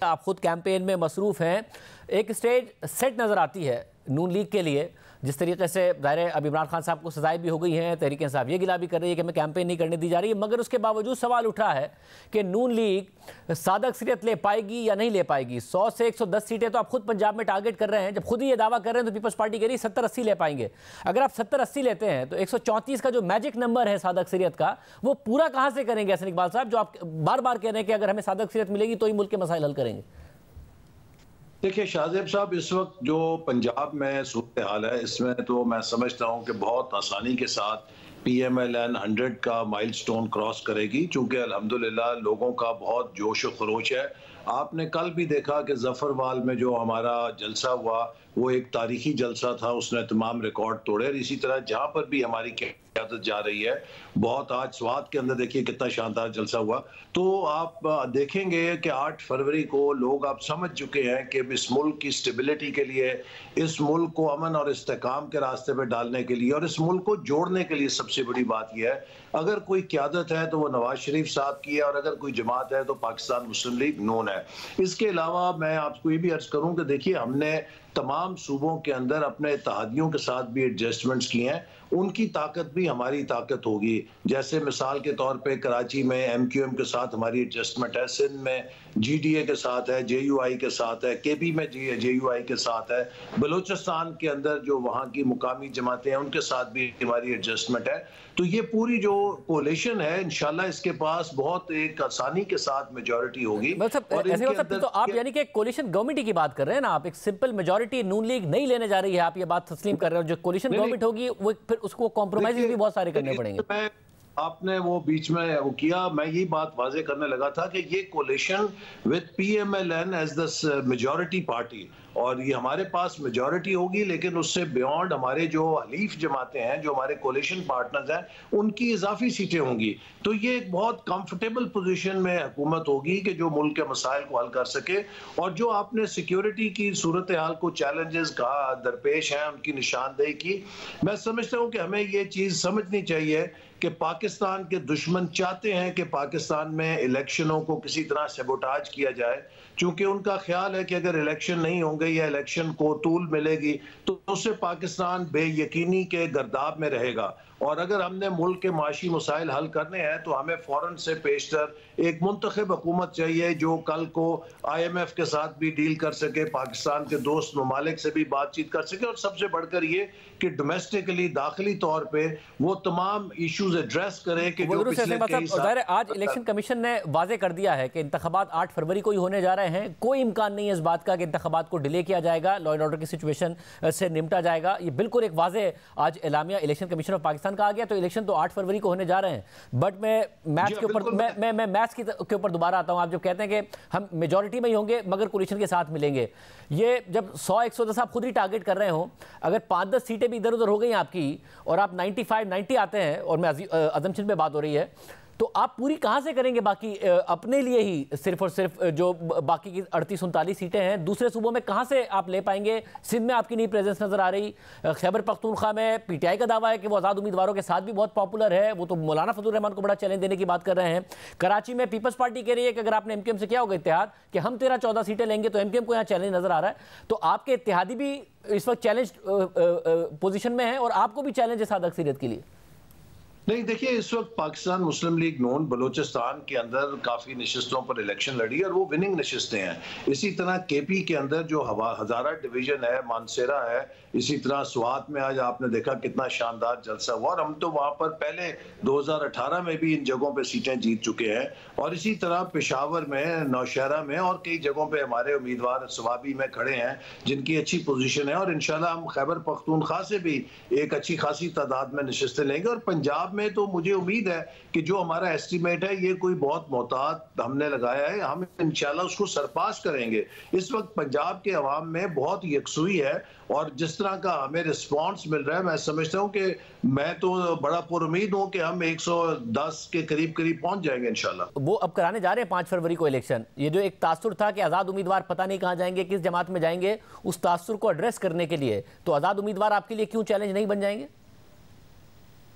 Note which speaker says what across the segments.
Speaker 1: आप खुद कैंपेन में मसरूफ़ हैं, एक स्टेज सेट नज़र आती है नून लीग के लिए, जिस तरीके से ज़ाहिर है अब इमरान खान साहब को सजाएं भी हो गई हैं, तहरीक इंसाफ ये गिला भी कर रही है कि हमें कैंपेन नहीं करने दी जा रही है, मगर उसके बावजूद सवाल उठा है कि नून लीग सादा अक्सरियत ले पाएगी या नहीं ले पाएगी। 100 से 110 सीटें तो आप खुद पंजाब में टारगेट कर रहे हैं, जब खुद ही ये दावा कर रहे हैं तो पीपल्स पार्टी कह रही है 70-80 ले पाएंगे। अगर आप 70-80 लेते हैं तो 134 का जो मैजिक नंबर है सादा अक्सरियत का, वो पूरा कहाँ से करेंगे हसन इकबाल साहब, जो आप बार बार कह रहे हैं कि अगर हमें सादा अक्सरियत मिलेगी तो ही मुल्क के मसाइल हल करेंगे।
Speaker 2: देखिए शाहजेब साहब, इस वक्त जो पंजाब में सूरत हाल है, इसमें तो मैं समझता हूँ कि बहुत आसानी के साथ PMLN 100 का माइलस्टोन क्रॉस करेगी, चूँकि अल्हम्दुलिल्लाह लोगों का बहुत जोश व खरोश है। आपने कल भी देखा कि जफरवाल में जो हमारा जलसा हुआ वो एक तारीखी जलसा था, उसने तमाम रिकॉर्ड तोड़े। और इसी तरह जहाँ पर भी हमारी क़यादत जा रही है, बहुत आज स्वात के अंदर देखिए कितना शानदार जलसा हुआ। तो आप देखेंगे कि 8 फरवरी को लोग आप समझ चुके हैं कि इस मुल्क की स्टेबिलिटी के लिए, इस मुल्क को अमन और इस्तेकाम के रास्ते पर डालने के लिए और इस मुल्क को जोड़ने के लिए सबसे बड़ी बात यह है, अगर कोई क़यादत है तो वो नवाज शरीफ साहब की है, और अगर कोई जमात है तो पाकिस्तान मुस्लिम लीग नून है। इसके अलावा मैं आपको ये भी अर्ज करूँ कि देखिए हमने तमाम सूबों के अंदर अपने इत्तेहादियों के साथ भी एडजस्टमेंट्स किए हैं, उनकी ताकत भी हमारी ताकत होगी। जैसे मिसाल के तौर पे कराची में MQM के साथ हमारी एडजस्टमेंट है, सिंध में GDA के साथ है, JUI के साथ है, KP में JUI के साथ है, बलूचिस्तान के अंदर जो वहाँ की मुकामी जमातें हैं उनके साथ भी हमारी एडजस्टमेंट है। तो ये पूरी जो कोalition है, इंशाल्लाह इसके पास बहुत एक आसानी के साथ मेजॉरिटी होगी।
Speaker 1: और ऐसे तो आप यानी कि कोलिशन गवर्नमेंट की बात कर रहे हैं ना, आप एक सिंपल मेजॉरिटी नून लीग नहीं लेने जा रही है, आप ये बात तस्लीम कर रहे हो। जो कोलिशन गवर्नमेंट होगी वो फिर उसको कॉम्प्रोमाइज भी बहुत सारे करने पड़ेंगे।
Speaker 2: आपने वो बीच में वो किया, मैं ये बात वाजे करने लगा था कि ये coalition with PMLN as the majority party, और ये हमारे पास मेजॉरिटी होगी, लेकिन उससे बियॉन्ड हमारे जो हलीफ जमातें हैं, जो हमारे कोलिशन पार्टनर्स हैं, उनकी इजाफी सीटें होंगी। तो ये एक बहुत कंफर्टेबल पोजीशन में हुकूमत होगी कि जो मुल्क के मसाइल को हल कर सके। और जो आपने सिक्योरिटी की सूरत हाल को चैलेंजेस का दरपेश हैं, उनकी निशानदेही की, मैं समझता हूँ कि हमें ये चीज़ समझनी चाहिए कि पाकिस्तान के दुश्मन चाहते हैं कि पाकिस्तान में इलेक्शनों को किसी तरह सेबोटाज किया जाए, क्योंकि उनका ख्याल है कि अगर इलेक्शन नहीं होंगे या इलेक्शन को तूल मिलेगी तो उससे पाकिस्तान बेयकीनी के गर्दाब में रहेगा। और अगर हमने मुल्क के माशी मसाइल हल करने हैं तो हमें फ़ौरन से पेशतर एक मुंतखब हुकूमत चाहिए जो कल को IMF के साथ भी डील कर सके, पाकिस्तान के दोस्त ममालिक से भी बातचीत कर सके, और सबसे बढ़कर ये कि डोमेस्टिकली दाखिली तौर पे वो तमाम इशूज एड्रेस करे कि जो पिछले
Speaker 1: आज इलेक्शन कमीशन ने वाजे कर दिया है कि इंतखाबात 8 फरवरी को ही होने जा रहे हैं। कोई इम्कान नहीं है इस बात का कि इंतखाबात को डिले किया जाएगा, लॉ एंड ऑर्डर की सिचुएशन से निपटा जाएगा। ये बिल्कुल एक वाजे आज एलामिया इलेक्शन कमीशन ऑफ पाकिस्तान का आ गया। तो इलेक्शन तो 8 फरवरी को होने जा रहे हैं, बट मैं मैच के ऊपर मैं मैच के ऊपर दोबारा आता हूं। आप जो कहते हैं कि हम मेजॉरिटी में ही होंगे मगर कोलिशन के साथ मिलेंगे, ये जब 100-110 आप खुद ही टारगेट कर रहे हो, अगर 5-10 सीटें भी इधर उधर हो गई आपकी और आप 95-90 आते हैं, और मैं अजम्पशन पे बात हो रही है, तो आप पूरी कहां से करेंगे बाकी अपने लिए ही सिर्फ और सिर्फ जो बाकी की 38-39 सीटें हैं दूसरे सूबों में कहां से आप ले पाएंगे? सिंध में आपकी नहीं प्रेजेंस नजर आ रही, खैबर पख्तूनख्वा में PTI का दावा है कि वो आज़ाद उम्मीदवारों के साथ भी बहुत पॉपुलर है, वो तो मौलाना फजल रहमान को बड़ा चैलेंज देने की बात कर रहे हैं। कराची में पीपल्स पार्टी कह रही है कि अगर आपने MQM से किया होगा इत्तेहाद कि हम 13-14 सीटें लेंगे, तो MQM को यहाँ चैलेंज नजर आ रहा है। तो आपके इत्तेहादी भी इस वक्त चैलेंज पोजिशन में है और आपको भी चैलेंज है सादा अक्सरियत के लिए।
Speaker 2: नहीं, देखिए इस वक्त पाकिस्तान मुस्लिम लीग नून बलूचिस्तान के अंदर काफ़ी नशिस्तों पर इलेक्शन लड़ी और वो विनिंग नशिस्तें हैं। इसी तरह KP के अंदर जो हज़ारा डिवीज़न है, मानसेरा है, इसी तरह स्वात में आज आपने देखा कितना शानदार जलसा हुआ, और हम तो वहाँ पर पहले 2018 में भी इन जगहों पर सीटें जीत चुके हैं। और इसी तरह पेशावर में, नौशहरा में और कई जगहों पर हमारे उम्मीदवार सवाबी में खड़े हैं जिनकी अच्छी पोजीशन है। और इंशाल्लाह हम खैबर पख्तूनख्वा से भी एक अच्छी खासी तादाद में नशिस्तें लेंगे। और पंजाब में तो मुझे उम्मीद है कि जो हमारा एस्टीमेट है ये कोई बहुत मोहतात हमने लगाया है, हम इंशाल्लाह उसको सरपास करेंगे। इस वक्त पंजाब के अवाम में बहुत यकसुई है, और जिस तरह का हमें रिस्पांस मिल रहा है, मैं समझता हूं कि मैं तो बड़ा पुरुमीद हूं कि हम 110 के करीब पहुंच जाएंगे इंशाल्लाह।
Speaker 1: वो अब कराने जा रहे हैं 5 फरवरी को इलेक्शन। ये जो एक तासुर था कि आज़ाद उम्मीदवार पता नहीं कहां जाएंगे, किस जमात में जाएंगे, उस तासुर को एड्रेस करने के लिए तो आज़ाद उम्मीदवार आपके लिए क्यों चैलेंज नहीं बन जाएंगे?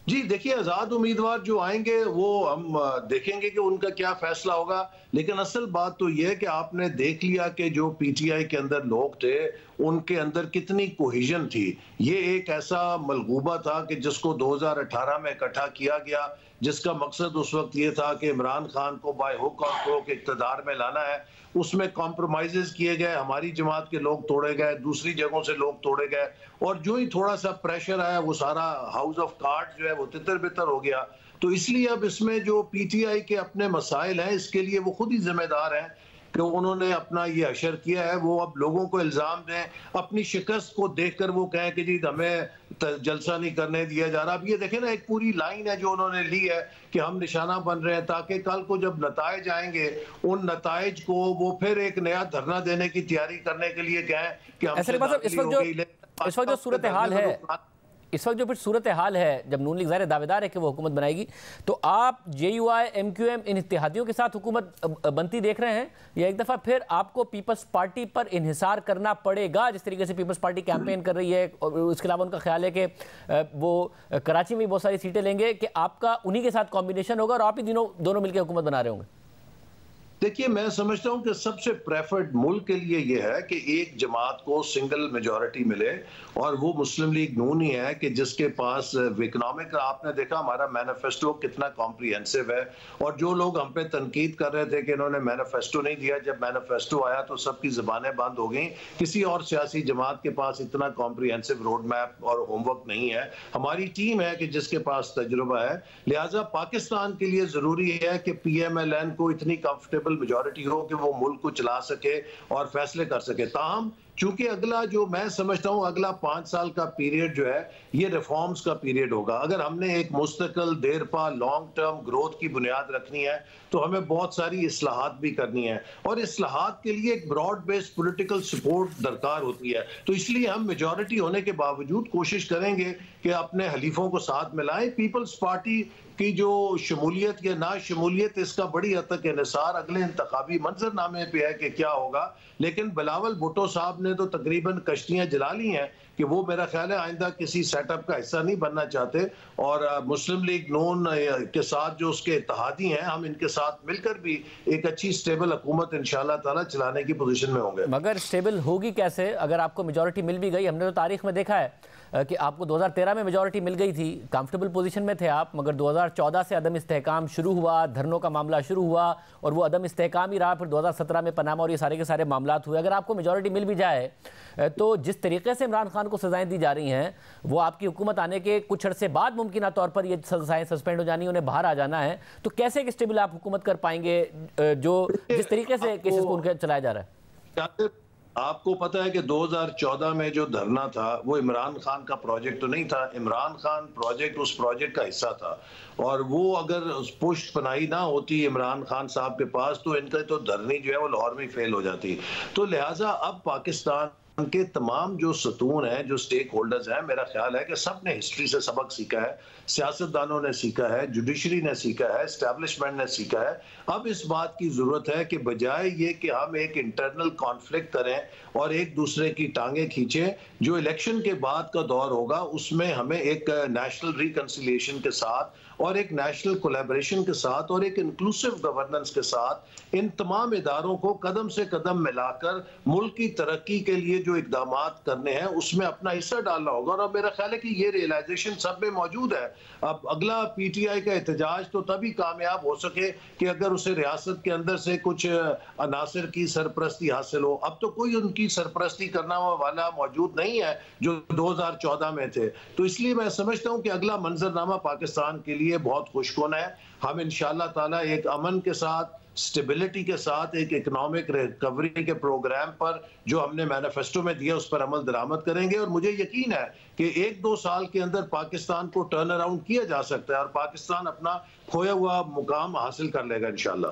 Speaker 2: जी देखिए, आजाद उम्मीदवार जो आएंगे वो हम देखेंगे कि उनका क्या फैसला होगा। लेकिन असल बात तो यह है कि आपने देख लिया कि जो पीटीआई के अंदर लोग थे उनके अंदर कितनी कोहिजन थी। ये एक ऐसा मलगूबा था कि जिसको 2018 में इकट्ठा किया गया, जिसका मकसद उस वक्त ये था कि इमरान खान को बाय हुक और क्रोक इक़्तिदार में लाना है। उसमें कॉम्प्रोमाइजेस किए गए, हमारी जमात के लोग तोड़े गए, दूसरी जगहों से लोग तोड़े गए, और जो ही थोड़ा सा प्रेशर आया वो सारा हाउस ऑफ कार्ड्स जो है वो तितर बितर हो गया। तो इसलिए अब इसमें जो पीटीआई के अपने मसाइल हैं इसके लिए वो खुद ही जिम्मेदार हैं कि उन्होंने अपना ये अशर किया है। वो अब लोगों को इल्जाम दें, अपनी शिकस्त को देखकर वो कहें कि जी हमें जलसा नहीं करने दिया जा रहा। अब ये देखें ना, एक पूरी लाइन है जो उन्होंने ली है कि हम निशाना बन रहे हैं, ताकि कल को जब नताइज आएंगे उन नताइज को वो फिर एक नया धरना देने की तैयारी करने के लिए कहें कि
Speaker 1: इस वक्त जो सूरत हाल है, इस वक्त जो फिर सूरत हाल है, जब नून लीग ज़ाहिर दावेदार है कि वो हुकूमत बनाएगी, तो आप JUI MQM इन इत्तेहादियों के साथ हुकूमत बनती देख रहे हैं, या एक दफ़ा फिर आपको पीपल्स पार्टी पर इन्हिसार करना पड़ेगा, जिस तरीके से पीपल्स पार्टी कैंपेन कर रही है, और उसके अलावा उनका ख्याल है कि वो कराची में भी बहुत सारी सीटें लेंगे, कि आपका उन्हीं के साथ कॉम्बिनेशन होगा और आप ही दोनों मिलकर हुकूमत बना रहे होंगे?
Speaker 2: देखिए, मैं समझता हूं कि सबसे प्रेफर्ड मुल्क के लिए यह है कि एक जमात को सिंगल मेजॉरिटी मिले, और वो मुस्लिम लीग नून ही है कि जिसके पास इकोनॉमिक, आपने देखा हमारा मैनिफेस्टो कितना कॉम्प्रिहेंसिव है। और जो लोग हम पे तनकीद कर रहे थे कि इन्होंने मैनिफेस्टो नहीं दिया, जब मैनिफेस्टो आया तो सबकी ज़बानें बंद हो गई। किसी और सियासी जमात के पास इतना कॉम्प्रिहेंसिव रोड मैप और होमवर्क नहीं है। हमारी टीम है कि जिसके पास तजुर्बा है। लिहाजा पाकिस्तान के लिए ज़रूरी है कि PMLN को इतनी कंफर्टेबल मेजॉरिटी हो कि वो मुल्क को चला सके और फैसले कर सके। ताहम चूंकि अगला, जो मैं समझता हूं अगला 5 साल का पीरियड जो है ये रिफॉर्म्स का पीरियड होगा। अगर हमने एक मुस्तकिल देरपा लॉन्ग टर्म ग्रोथ की बुनियाद रखनी है तो हमें बहुत सारी इस्लाहात भी करनी है, और इस्लाहात के लिए एक ब्रॉड बेस्ड पॉलिटिकल सपोर्ट दरकार होती है। तो इसलिए हम मेजॉरिटी होने के बावजूद कोशिश करेंगे कि अपने हलीफों को साथ मिलाएं। पीपल्स पार्टी की जो शमूलियत या ना शमूलियत, इसका बड़ी हद तक इन्हिसार अगले इंतखाबी मंजरनामे पे है कि क्या होगा। लेकिन बिलावल भुट्टो साहब ने तो तकरीबन कश्तियां जला ली हैं कि वो, मेरा ख्याल है, आइंदा किसी सेटअप का हिस्सा नहीं बनना चाहते। और मुस्लिम लीग नून के साथ जो उसके इत्तेहादी हैं, हम इनके साथ मिलकर भी एक अच्छी स्टेबल हुकूमत इंशाअल्लाह ताला चलाने की पोजीशन में होंगे।
Speaker 1: मगर स्टेबल होगी कैसे अगर आपको मेजॉरिटी मिल भी गई? हमने तो तारीख में देखा है कि आपको 2013 में मेजॉरिटी मिल गई थी, कंफर्टेबल पोजीशन में थे आप, मगर 2014 से अदम इस्तेहकाम शुरू हुआ, धरनों का मामला शुरू हुआ, और वो अदम इस्तेहकाम ही रहा। फिर 2017 में पनामा और ये सारे के सारे मामलात हुए। अगर आपको मेजॉरिटी मिल भी जाए तो जिस तरीके से इमरान खान को सजाएं दी जा रही हैं, वो आपकी हुकूमत आने के कुछ अर्से बाद मुमकिन तौर पर ये सजाएं सस्पेंड हो जानी, उन्हें बाहर आ जाना है, तो कैसे एक स्टेबल आप हुकूमत कर पाएंगे जो जिस तरीके से केसेस को उनके चलाया जा रहा है?
Speaker 2: आपको पता है कि 2014 में जो धरना था वो इमरान खान का प्रोजेक्ट तो नहीं था। इमरान खान प्रोजेक्ट उस प्रोजेक्ट का हिस्सा था, और वो अगर पुष्ट पनाही ना होती इमरान खान साहब के पास तो इनका तो धरनी जो है वो लाहौर में फेल हो जाती। तो लिहाजा अब पाकिस्तान के तमाम जो सतून हैं, जो स्टेक होल्डर्स हैं, मेरा ख्याल है कि सब ने हिस्ट्री से सबक सीखा है। सियासतदानों ने सीखा है, जुडिशरी ने सीखा है, एस्टैब्लिशमेंट ने सीखा है। अब इस बात की जरूरत है कि बजाय ये कि हम एक इंटरनल कॉन्फ्लिक्ट करें और एक दूसरे की टांगे खींचें, जो इलेक्शन के बाद का दौर होगा उसमें हमें एक नेशनल रिकंसिलिएशन के साथ और एक नेशनल कोलैबोरेशन के साथ और एक इंक्लूसिव गवर्नेंस के साथ इन तमाम इदारों को कदम से कदम मिलाकर मुल्क की तरक्की के लिए जो इकदाम करने हैं उसमें अपना हिस्सा डालना होगा। और अब मेरा ख्याल है कि ये रियलाइजेशन सब में मौजूद है। अब अगला PTI का एहतजाज तो तभी कामयाब हो सके कि अगर उसे रियासत के अंदर से कुछ अनासर की सरपरस्ती हासिल हो। अब तो कोई उनकी सरपरस्ती करना वाला मौजूद नहीं है जो 2014 में थे। तो इसलिए मैं समझता हूं कि अगला मंजरनामा पाकिस्तान के लिए बहुत खुशकुन है। हम इंशाअल्लाह ताला एक अमन के साथ, स्टेबिलिटी के साथ, एक इकोनॉमिक रिकवरी के प्रोग्राम पर जो हमने मैनिफेस्टो में दिया उस पर अमल दरामद करेंगे। और मुझे यकीन है कि 1-2 साल के अंदर पाकिस्तान को टर्न अराउंड किया जा सकता है और पाकिस्तान अपना खोया हुआ मुकाम हासिल कर लेगा इंशाअल्लाह।